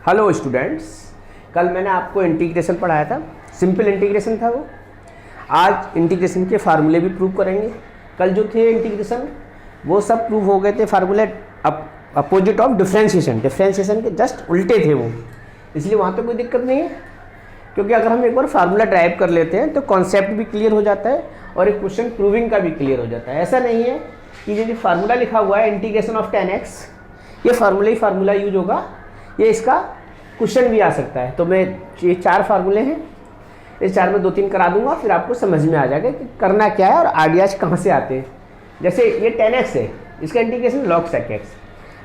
Hello students, कल मैंने आपको इंटीग्रेशन पढ़ाया था। सिंपल इंटीग्रेशन था वो। आज इंटीग्रेशन के फार्मूले भी प्रूव करेंगे। कल जो थे इंटीग्रेशन वो सब प्रूव हो गए थे। फार्मूले अपोजिट ऑफ डिफरेंशिएशन के जस्ट उल्टे थे वो, इसलिए वहाँ तो कोई दिक्कत नहीं है, क्योंकि अगर हम एक बार फार्मूला ड्राइव कर लेते हैं तो कॉन्सेप्ट भी क्लियर हो जाता है और एक क्वेश्चन प्रूविंग का भी क्लियर हो जाता है। ऐसा नहीं है कि ये जो फार्मूला लिखा हुआ है इंटीग्रेशन ऑफ 10x, ये फार्मूला यूज होगा, ये इसका क्वेश्चन भी आ सकता है। तो मैं ये 4 फार्मूले हैं, इस 4 में 2-3 करा दूंगा, फिर आपको समझ में आ जाएगा कि करना क्या है और आइडियाज कहाँ से आते हैं। जैसे ये 10x है, इसका integration log sec x।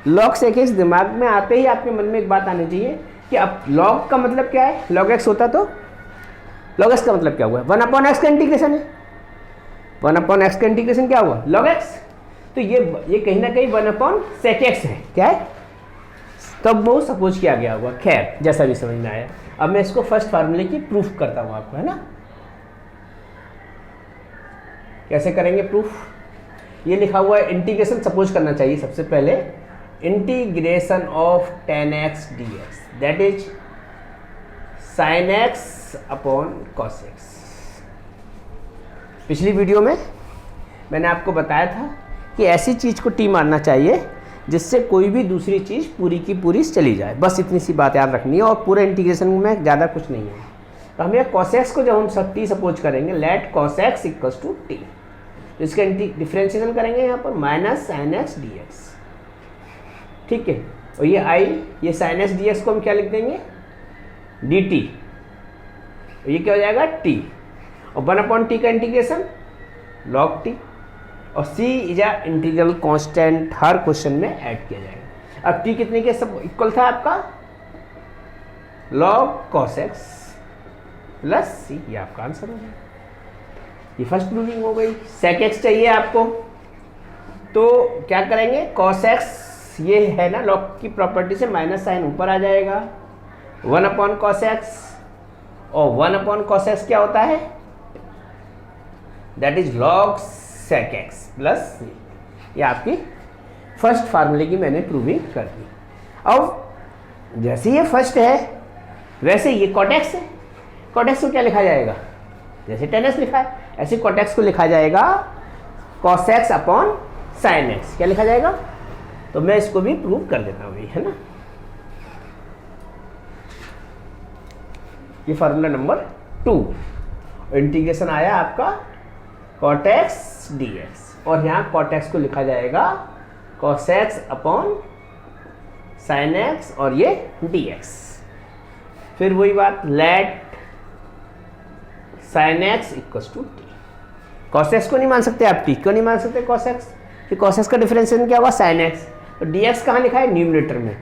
log sec x दिमाग में आते ही आपके मन में एक बात आनी चाहिए कि अब log का मतलब क्या है। log x होता तो log x का मतलब क्या हुआ, 1/x का इंटीग्रेशन है। 1/x का इंटीग्रेशन क्या हुआ, log x। तो ये कहीं ना कहीं 1/sec x है, क्या है, तब वो सपोज किया गया होगा। खैर, जैसा भी समझ में आया। अब मैं इसको फर्स्ट फार्मूले की प्रूफ करता हूँ आपको, है ना। कैसे करेंगे प्रूफ, ये लिखा हुआ है इंटीग्रेशन सपोज करना चाहिए सबसे पहले। Integration of 10x dx that is sin x upon cos x। पिछली वीडियो में मैंने आपको बताया था कि ऐसी चीज़ को टी मानना चाहिए जिससे कोई भी दूसरी चीज़ पूरी की पूरी चली जाए। बस इतनी सी बात याद रखनी है और पूरे इंटीग्रेशन में ज़्यादा कुछ नहीं है। तो हम ये cos x को जब हम टी सपोज करेंगे, let cos x equals to t, तो इसका डिफ्रेंशिएशन करेंगे यहाँ पर माइनस sin x dx, ठीक है। और ये आई, ये sin x dx को हम क्या लिख देंगे, dt, तो ये क्या हो जाएगा t, और 1/t का इंटीग्रेशन log t, और c is a integral constant, her question में ऐड किया जाएगा। अब t कितने के सब इक्वल था आपका, log cos x plus c, ये आपका आंसर हो गया। ये फर्स्ट प्रूविंग हो गई। sec x चाहिए आपको, तो क्या करेंगे, cos x ये है ना log की प्रॉपर्टी से माइनस साइन ऊपर आ जाएगा, 1/cos x, और 1/cos x क्या होता है, that is log sec x plus, ये आपकी फर्स्ट फार्मूले की मैंने प्रूविंग कर दी। अब जैसे ये फर्स्ट है वैसे ये cot x है। cot x को क्या लिखा जाएगा, जैसे 10x लिखा है ऐसे cot x को लिखा जाएगा cos x upon sin x। क्या लिखा जाएगा, तो मैं इसको भी प्रूव कर देता हूँ, है ना। ये फार्मूला नंबर 2, इंटीग्रेशन आया आपका cot x dx, और यहाँ cot x को लिखा जाएगा cos x upon sin x, और ये dx। फिर वही बात, let sin x equals to t। cos x को नहीं मान सकते आप, t क्यों नहीं मान सकते cos x, कि cos x का डिफरेंशिएशन क्या हुआ sin x, तो dx कहाँ लिखा है, न्यूमरेटर में।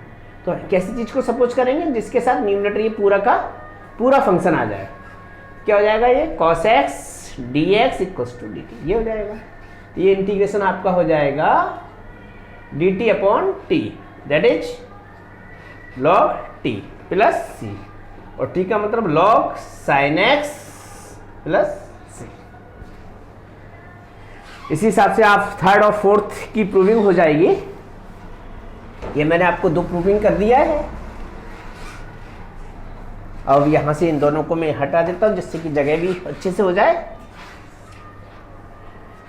तो कैसी चीज को सपोज करेंगे जिसके साथ न्यूमरेटर ये पूरा का पूरा फंक्शन आ जाए, क्या हो जाएगा, ये cos x dx equals to dt, ये हो जाएगा। ये इंटीग्रेशन आपका हो जाएगा dt upon t, that is log t plus c, और t का मतलब log sin x plus c। इसी हिसाब से आप थर्ड और फोर्थ की प्रूविंग हो जाएगी। ये मैंने आपको 2 प्रूविंग कर दिया है। अब यहां से इन दोनों को मैं हटा देता हूं जिससे कि जगह भी अच्छे से हो जाए,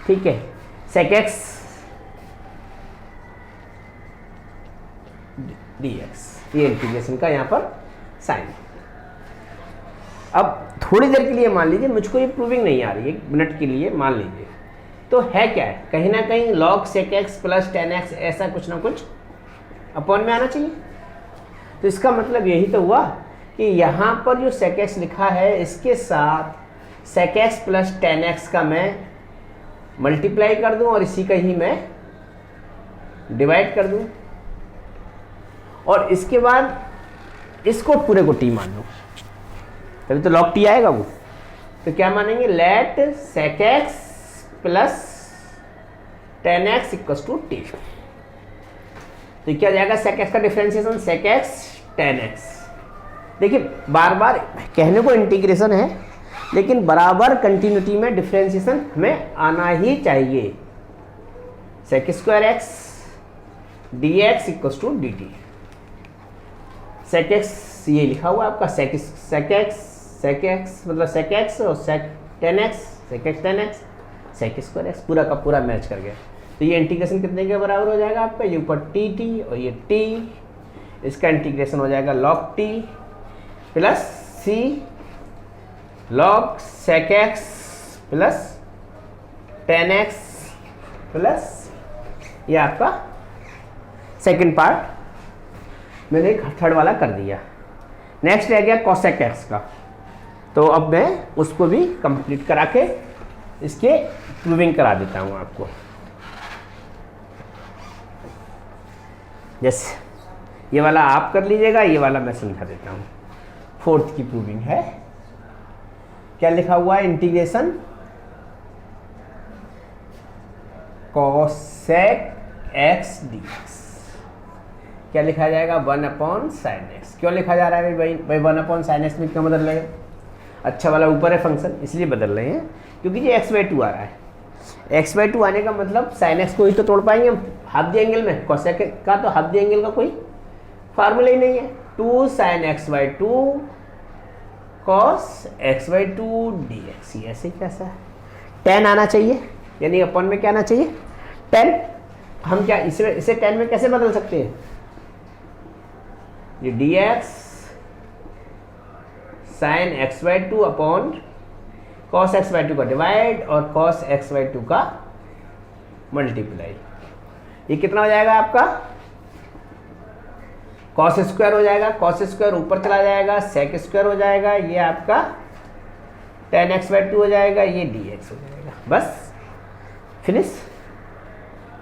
ठीक है। sec x dx, ये इंटीग्रेशन का यहाँ पर साइन। अब थोड़ी देर के लिए मान लीजिए मुझको ये प्रूविंग नहीं आ रही, 1 मिनट के लिए मान लीजिए, तो है क्या है, कहीं ना कहीं log sec x plus 10x ऐसा कुछ ना कुछ अपॉन में आना चाहिए। तो इसका मतलब यही तो हुआ कि यहाँ पर जो sec x लिखा है इसके साथ sec x प्लस 10x का मैं मल्टीप्लाई कर दूं और इसी का ही मैं डिवाइड कर दूं, और इसके बाद इसको पूरे को t मान लूं, तभी तो log t आएगा वो। तो क्या मानेंगे, let sec x plus 10x equals to t। तो क्या जाएगा, sec x का डिफरेंशिएशन sec x 10x। देखिए बार बार कहने को इंटीग्रेशन है, लेकिन बराबर कंटिन्यूटी में डिफरेंशिएशन हमें आना ही चाहिए। sec² x dx equals to dt। Sec x ये लिखा हुआ है आपका सेक एक्स मतलब सेक एक्स और sec 10x, sec x 10x, sec square x पूरा का पूरा मैच कर गया। तो ये इंटीग्रेशन कितने के बराबर हो जाएगा आपका, ये ऊपर टी और ये टी, इसका इंटीग्रेशन हो जाएगा log t plus C log sec x plus 10x plus ये आपका सेकंड पार्ट मैंने थर्ड वाला कर दिया। नेक्स्ट रह गया cosec x का, तो अब मैं उसको भी कंप्लीट करा के इसके प्रूविंग करा देता हूँ आपको। यस, ये वाला आप कर लीजिएगा, ये वाला मैं समझा देता हूँ। फोर्थ की प्रूविंग है, क्या लिखा हुआ है, इंटीग्रेशन cosec x dx क्या लिखा जाएगा, 1/sin x। क्यों लिखा जा रहा है भाई 1/sin x में क्यों बदल रहे हैं, अच्छा वाला ऊपर है फंक्शन इसलिए बदल रहे हैं क्योंकि ये x/2 आ रहा है। x/2 आने का मतलब sin x को ही तो तोड़ पाएंगे हम हाफ दी एंगल में, cosec का तो हाफ दी एंगल का कोई फार्मूला ही नहीं है। 2sin x/2 cos x/2 dx, ये ऐसे कैसा है, 10 आना चाहिए, यानी अपन में क्या आना चाहिए 10। हम क्या इसे 10 में कैसे बदल सकते हैं, ये dx sin x/2 upon cos x/2 का डिवाइड और cos x/2 का मल्टीप्लाई, ये कितना हो जाएगा आपका cos स्क्वायर हो जाएगा, cos स्क्वायर ऊपर चला जाएगा, sec स्क्वायर हो जाएगा, ये आपका tan x/2 हो जाएगा, ये dx हो जाएगा, बस फिनिश।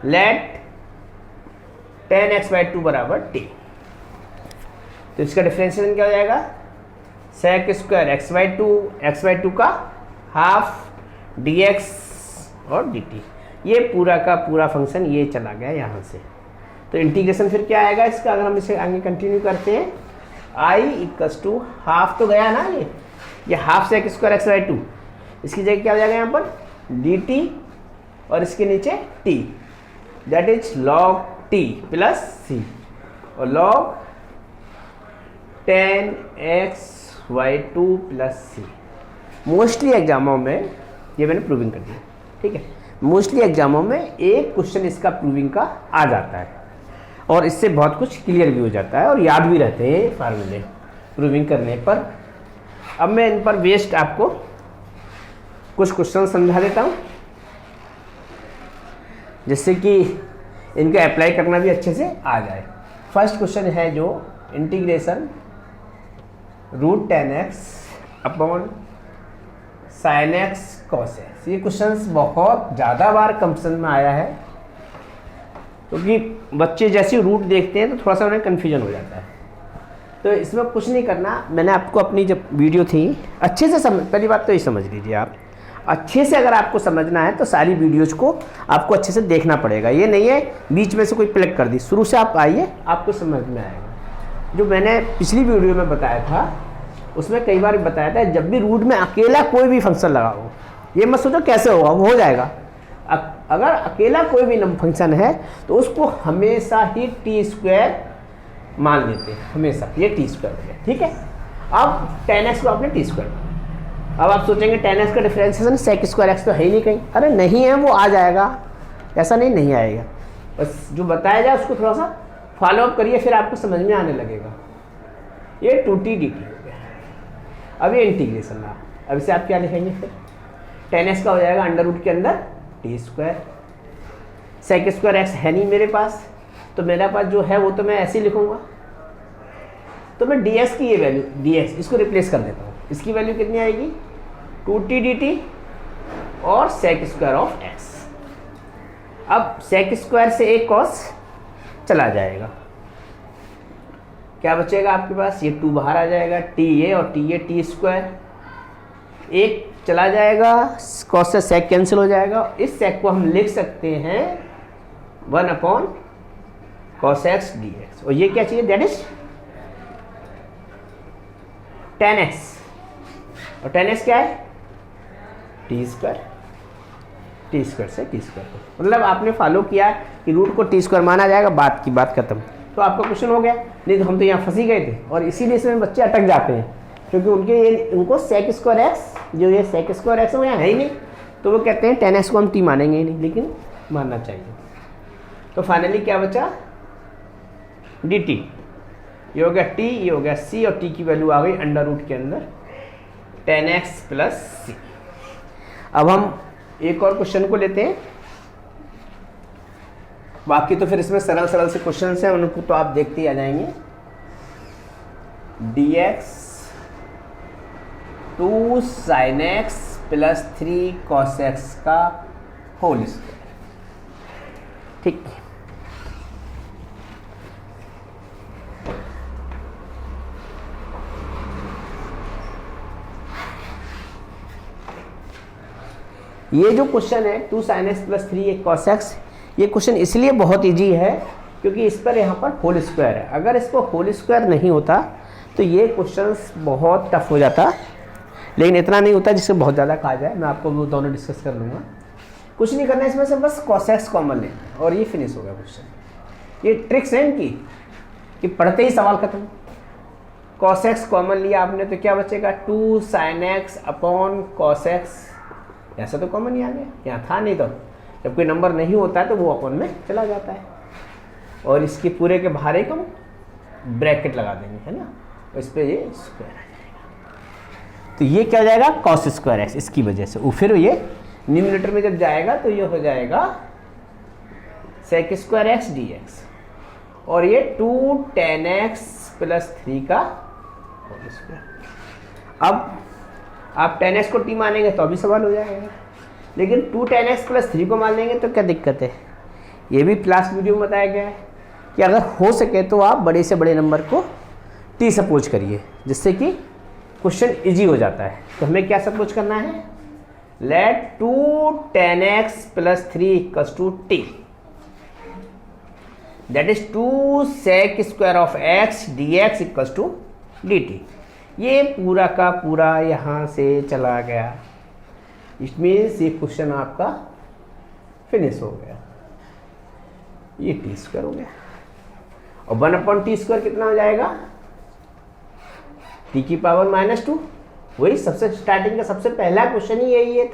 लेट tan x/2 बराबर t, तो इसका डिफरेंशिएशन क्या हो जाएगा, sec स्क्वायर x/2 का हाफ dx और dt, ये पूरा का पूरा फंक्शन ये चला गया यहाँ से। तो इंटीग्रेशन फिर क्या आएगा इसका, अगर हम इसे आगे कंटिन्यू करते हैं, i इक्वल्स टू हाफ तो गया ना, ये हाफ sec स्क्वायर x/2, इसकी जगह क्या हो जाएगा यहाँ पर dt और इसके नीचे t, that is log t plus c और log tan x/2 plus c। Mostly एग्जामों में ये मैंने प्रूविंग कर दिया, ठीक है, मोस्टली एग्जामों में एक क्वेश्चन इसका प्रूविंग का आ जाता है और इससे बहुत कुछ क्लियर भी हो जाता है और याद भी रहते हैं फार्मूले प्रूविंग करने पर। अब मैं इन पर बेस्ड आपको कुछ क्वेश्चन समझा देता हूँ जिससे कि इनका अप्लाई करना भी अच्छे से आ जाए। फर्स्ट क्वेश्चन है जो integration √10x upon sin x cos x। ये क्वेश्चन बहुत ज़्यादा बार कंपटीशन में आया है क्योंकि बच्चे जैसे रूट देखते हैं तो थोड़ा सा उन्हें कन्फ्यूजन हो जाता है। तो इसमें कुछ नहीं करना, मैंने आपको अपनी जब वीडियो थी अच्छे से पहली बात तो ये समझ लीजिए, आप अच्छे से अगर आपको समझना है तो सारी वीडियोज को आपको अच्छे से देखना पड़ेगा। ये नहीं है बीच में से कोई प्लग कर दी, शुरू से आप आइए आपको समझ में आएगा। जो मैंने पिछली वीडियो में बताया था उसमें कई बार बताया था, जब भी रूट में अकेला कोई भी फंक्शन लगाओ, ये मत सोचो कैसे होगा, वो हो जाएगा। अगर अकेला कोई भी फंक्शन है तो उसको हमेशा ही t² मान लेते हैं, हमेशा ये t² हो गया, ठीक है। अब tan x को आपने t², अब आप सोचेंगे tan x का डिफरेंशिएशन sec स्क्वायर x तो है ही नहीं कहीं, अरे नहीं है, वो आ जाएगा, ऐसा नहीं आएगा, बस जो बताया जाए उसको थोड़ा सा फॉलो अप करिए, फिर आपको समझ में आने लगेगा। ये 2t dt हो गया। अब ये इंटीग्रेशन रहा, अब इसे आप क्या लिखेंगे, फिर tan x का हो जाएगा अंडर रूट के अंदर t², sec स्क्वायर x है नहीं मेरे पास, तो मेरे पास जो है वो तो मैं ऐसे ही लिखूंगा, तो मैं dx की ये वैल्यू dx इसको रिप्लेस कर देता हूँ, इसकी वैल्यू कितनी आएगी 2t dt और sec स्क्वायर ऑफ x। अब sec स्क्वायर से एक cos चला जाएगा, क्या बचेगा आपके पास, ये 2 बाहर आ जाएगा, t ये और t ये t², एक चला जाएगा, cos से sec कैंसिल हो जाएगा, इस sec को हम लिख सकते हैं 1/cos x dx, और ये क्या चाहिए, दैट इज tan x, और tan x क्या है t² से t², मतलब आपने फॉलो किया कि रूट को t² माना जाएगा, बात की बात खत्म। तो आपका क्वेश्चन हो गया। नहीं तो हम तो यहाँ फंसी गए थे, और इसीलिए इसमें बच्चे अटक जाते हैं, क्योंकि उनको सेक स्क्वायर एक्स, जो ये सेक स्क्वायर एक्स वो यहाँ है ही नहीं, तो वो कहते हैं tan x को हम t मानेंगे ही नहीं, लेकिन मानना चाहिए। तो फाइनली क्या बचा, dt, ये हो गया t, ये हो गया c, और t की वैल्यू आ गई अंडर रूट के अंदर tan x प्लस c। अब हम एक और क्वेश्चन को लेते हैं, बाकी तो फिर इसमें सरल सरल से क्वेश्चन हैं, उनको तो आप देखते ही आ जाएंगे। dx 2 sin x plus 3 cos x का होल स्क्वायर। ठीक, ये जो क्वेश्चन है 2 sin x plus 3 cos x, ये क्वेश्चन इसलिए बहुत इजी है क्योंकि इस पर यहाँ पर होल स्क्वायर है। अगर इसको होल स्क्वायर नहीं होता तो ये क्वेश्चन बहुत टफ हो जाता, लेकिन इतना नहीं होता जिससे बहुत ज़्यादा कहा जाए। मैं आपको वो दोनों डिस्कस कर लूँगा, कुछ नहीं करना इसमें से, बस cos x कॉमन लें और ये फिनिश हो गया क्वेश्चन। ये ट्रिक्स है इनकी कि पढ़ते ही सवाल खत्म। cos x कॉमन लिया आपने तो क्या बचेगा, 2 sin x upon cos x, ऐसा तो कॉमन ही आ गया, यहाँ था नहीं। तो जब कोई नंबर नहीं होता है तो वो अपॉन में चला जाता है, और इसके पूरे के बाहर एक हम ब्रैकेट लगा देंगे, है ना, तो इस पर ये स्क्वायर आ जाएगा। तो ये क्या हो जाएगा, cos स्क्वायर एक्स, इसकी वजह से। फिर ये न्यूमरेटर में जब जाएगा तो ये हो जाएगा sec square x D x, और ये 2 tan x प्लस 3 का होल स्क्वायर। अब आप tan x को t मानेंगे तो अभी सवाल हो जाएगा, लेकिन 2 tan x प्लस 3 को मान लेंगे तो क्या दिक्कत है। ये भी लास्ट वीडियो में बताया गया है कि अगर हो सके तो आप बड़े से बड़े नंबर को t सपोज करिए, जिससे कि क्वेश्चन इजी हो जाता है। तो हमें क्या सपोज करना है, let 2 tan x plus 3 equals to t, that is 2 sec square of x dx equals to dt। ये पूरा का पूरा यहाँ से चला गया, इट मीन्स ये क्वेश्चन आपका फिनिश हो गया। ये टी स्क्वायर हो गया, और 1 अपॉन टी स्क्वायर कितना हो जाएगा, टी की पावर -2। वही सबसे स्टार्टिंग का सबसे पहला क्वेश्चन ही यही है,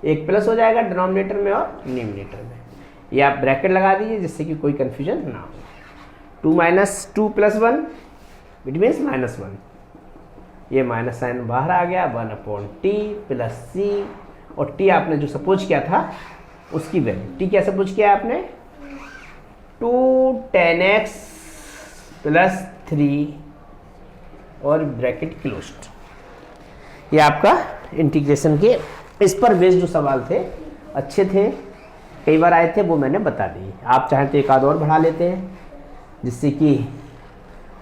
एक प्लस हो जाएगा डिनोमिनेटर में और न्यूमरेटर में। ये आप ब्रैकेट लगा दीजिए जिससे कि कोई कंफ्यूजन ना हो। 2 - 2 + 1 इट मीन्स -1, ये माइनस साइन बाहर आ गया, 1 अपॉन टी प्लस सी, और टी आपने जो सपोज किया था उसकी वैल्यू, टी क्या सपोज किया आपने, 2 tan x प्लस 3 और ब्रैकेट क्लोज्ड। ये आपका इंटीग्रेशन के इस पर बेस्ड जो सवाल थे अच्छे थे, कई बार आए थे, वो मैंने बता दिए। आप चाहें तो एक आध और बढ़ा लेते हैं जिससे कि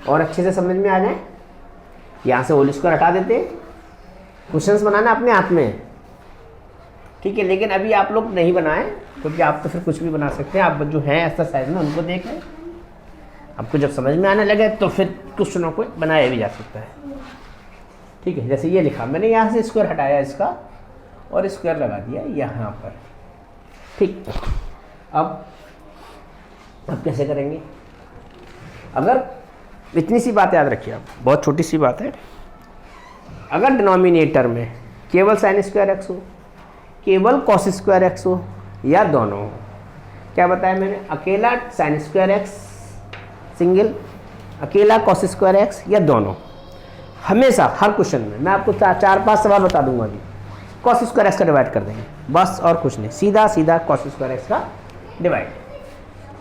और अच्छे से समझ में आ जाए। यहाँ से होल स्क्वायर हटा देते हैं, क्वेश्चंस बनाना अपने हाथ में, ठीक है। लेकिन अभी आप लोग नहीं बनाएं, क्योंकि आप तो फिर कुछ भी बना सकते हैं। आप जो हैं एक्सरसाइज में उनको देख लें, आपको जब समझ में आने लगे तो फिर क्वेश्चनों को बनाया भी जा सकता है, ठीक है। जैसे ये लिखा मैंने, यहाँ से स्क्वायर हटाया इसका और स्क्वायर लगा दिया यहाँ पर, ठीक। अब कैसे करेंगे, अगर इतनी सी बात याद रखिए आप, बहुत छोटी सी बात है। अगर डिनोमिनेटर में केवल साइन स्क्वायर एक्स हो, केवल कॉस स्क्वायर एक्स हो, या दोनों हो, क्या बताया मैंने, अकेला साइन स्क्वायर एक्स सिंगल, अकेला कॉस स्क्वायर एक्स, या दोनों, हमेशा हर क्वेश्चन में मैं आपको 4-5 सवाल बता दूंगा अभी, कॉस स्क्वायर एक्स का डिवाइड कर देंगे बस, और कुछ नहीं, सीधा सीधा कॉस स्क्वायर एक्स का डिवाइड।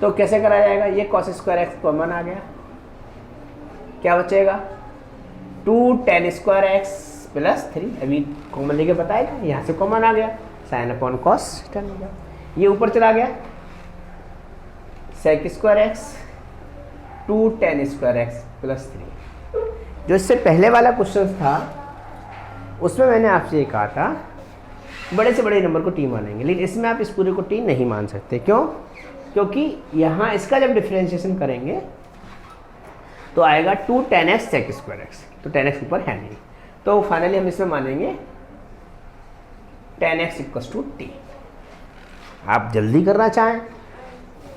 तो कैसे करा जाएगा, ये कॉस स्क्वायर एक्स कॉमन आ गया, क्या बचेगा, 2 tan स्क्वायर एक्स प्लस 3, अभी कॉमन लेके बताया था, यहाँ से कॉमन आ गया, साइन अपॉन कॉस टर्न हो गया, ये ऊपर चला गया, sec square x 2 tan square x plus 3। जो इससे पहले वाला क्वेश्चन था उसमें मैंने आपसे ये कहा था बड़े से बड़े नंबर को टी मानेंगे, लेकिन इसमें आप इस पूरे को टी नहीं मान सकते। क्यों, क्योंकि यहाँ इसका जब डिफ्रेंशिएशन करेंगे तो आएगा 2 tan x sec square x, तो tan x ऊपर है नहीं, तो फाइनली हम इसमें मानेंगे tan x equals to t। आप जल्दी करना चाहें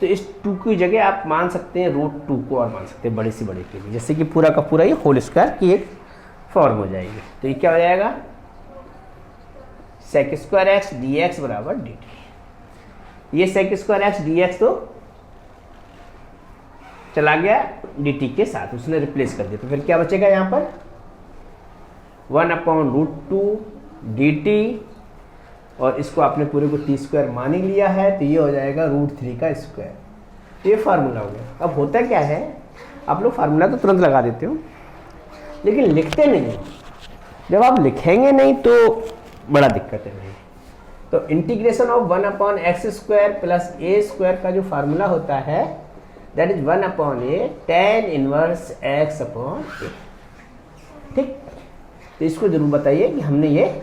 तो इस 2 की जगह आप मान सकते हैं √2 को और मान सकते हैं बड़े से बड़े के लिए, जैसे कि पूरा का पूरा ये होल स्क्वायर की एक फॉर्म हो जाएगी। तो ये क्या हो जाएगा, sec² dx बराबर dt। ये sec² dx तो चला गया dt के साथ, उसने रिप्लेस कर दिया, तो फिर क्या बचेगा यहाँ पर 1/√2 dt, और इसको आपने पूरे को t² मान ही लिया है, तो ये हो जाएगा √3 का स्क्वायर। ये फार्मूला हो गया। अब होता क्या है, आप लोग फार्मूला तो तुरंत लगा देते हो लेकिन लिखते नहीं। जब आप लिखेंगे नहीं तो बड़ा दिक्कत है। नहीं तो integration of 1/x² plus a² का जो फार्मूला होता है that is 1/a tan inverse x/a। ठीक, तो इसको जरूर बताइए कि हमने ये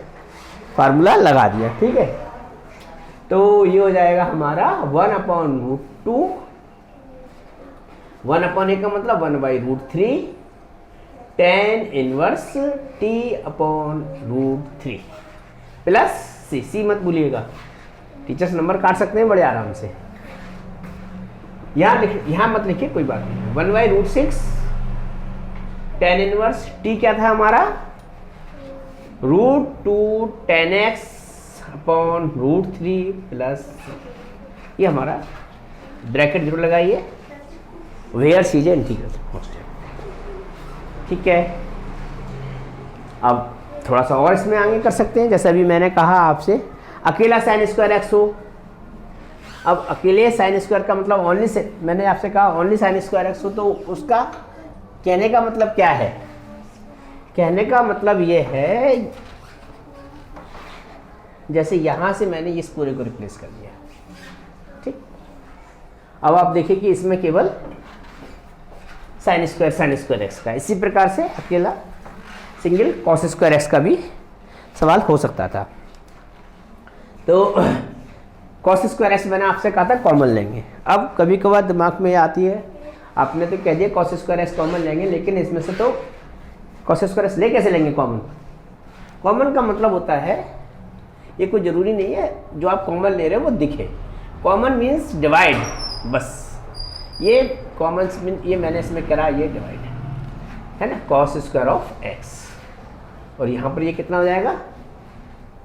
फार्मूला लगा दिया। ठीक है, तो ये हो जाएगा हमारा 1/√2, 1/a का मतलब 1/√3 tan inverse t/√3 plus c मत भूलिएगा, टीचर्स नंबर काट सकते हैं बड़े आराम से। यहाँ मत लिखिए, कोई बात नहीं। 1/√6 tan इनवर्स t क्या था हमारा √2 tan x/√3 प्लस ये हमारा ब्रैकेट जरूर लगाइए, वेयर चीजें इंटीग्रल। ठीक है, अब थोड़ा सा और इसमें आगे कर सकते हैं। जैसे अभी मैंने कहा आपसे अकेला sin² x हो, अब अकेले sin² का मतलब ओनली से, मैंने आपसे कहा ओनली sin² x हो, तो उसका कहने का मतलब क्या है, कहने का मतलब ये है जैसे यहां से मैंने इस पूरे को रिप्लेस कर दिया। ठीक, अब आप देखिए कि इसमें केवल sin² x का, इसी प्रकार से अकेला सिंगल cos² x का भी सवाल हो सकता था। तो cos² x मैंने आपसे कहा था कॉमन लेंगे। अब कभी कभार दिमाग में आती है, आपने तो कह दिया cos² x कॉमन लेंगे, लेकिन इसमें से तो cos² x ले कैसे लेंगे कॉमन। कॉमन का मतलब होता है, ये कोई ज़रूरी नहीं है जो आप कॉमन ले रहे हो वो दिखे। कॉमन मीन्स डिवाइड, बस ये कॉमन मीन, ये मैंने इसमें करा, ये डिवाइड है ना, cos² x, और यहाँ पर ये कितना हो जाएगा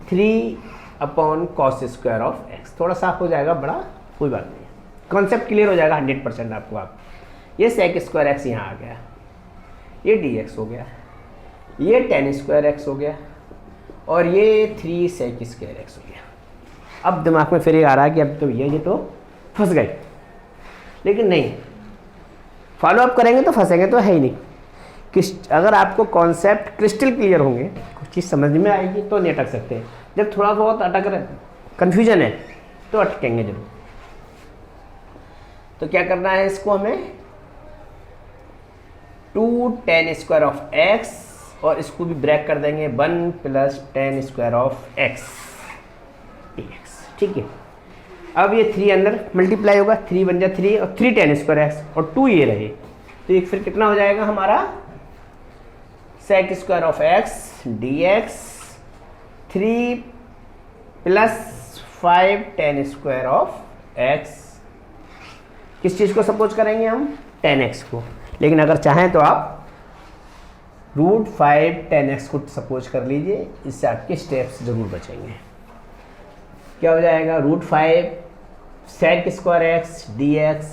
3/cos² x। थोड़ा सा हो जाएगा बड़ा, कोई बात नहीं, कॉन्सेप्ट क्लियर हो जाएगा 100% आपको। आप ये sec² x यहाँ आ गया, ये dx हो गया, ये tan² x हो गया, और ये 3 sec² x हो गया। अब दिमाग में फिर ये आ रहा है कि अब तो ये तो फंस गए, लेकिन नहीं, फॉलो अप करेंगे तो फंसेंगे तो है ही नहीं। अगर आपको कॉन्सेप्ट क्रिस्टल क्लियर होंगे, कुछ चीज़ समझ में आएगी तो नहीं अटक सकते। जब थोड़ा बहुत अटक रहे, कन्फ्यूजन है, तो अटकेंगे जरूर। तो क्या करना है इसको हमें 2 tan² x, और इसको भी ब्रेक कर देंगे 1 + tan² x dx। ठीक है, अब ये 3 अंदर मल्टीप्लाई होगा, 3 बन जाए 3, और 3 tan² x, और 2 ये रहे, तो एक फिर कितना हो जाएगा हमारा sec² x dx 3 + 5 tan² x। किस चीज़ को सपोज करेंगे हम, tan x को, लेकिन अगर चाहें तो आप √5 tan x को सपोज कर लीजिए, इससे आपके स्टेप्स जरूर बचेंगे। क्या हो जाएगा √5 sec² x dx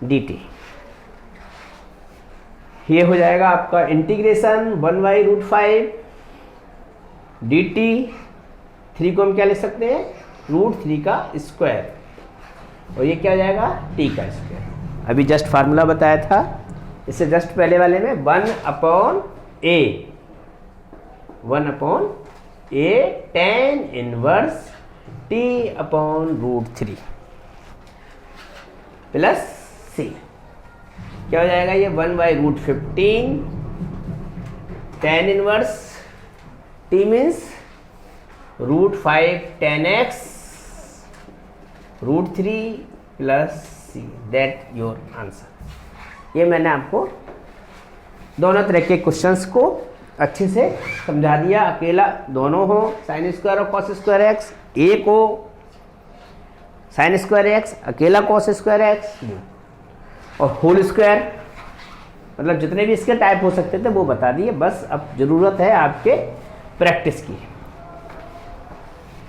dt। ये हो जाएगा आपका इंटीग्रेशन 1/√5 dt। 3 को हम क्या ले सकते हैं √3 का स्क्वायर, और ये क्या हो जाएगा t का स्क्वायर। अभी जस्ट फार्मूला बताया था, इससे जस्ट पहले वाले में 1/a tan inverse t/√3 plus c। क्या हो जाएगा ये 1/√15 tan inverse t means √5 tan x √3 plus c, that your answer. ये मैंने आपको दोनों तरह के क्वेश्चंस को अच्छे से समझा दिया। अकेला दोनों हो sin² और cos² x, एक हो साइन स्क्वायर एक्स, अकेला कॉस स्क्वायर एक्स, और होल स्क्वायर, मतलब जितने भी इसके टाइप हो सकते थे वो बता दिए। बस अब ज़रूरत है आपके प्रैक्टिस की।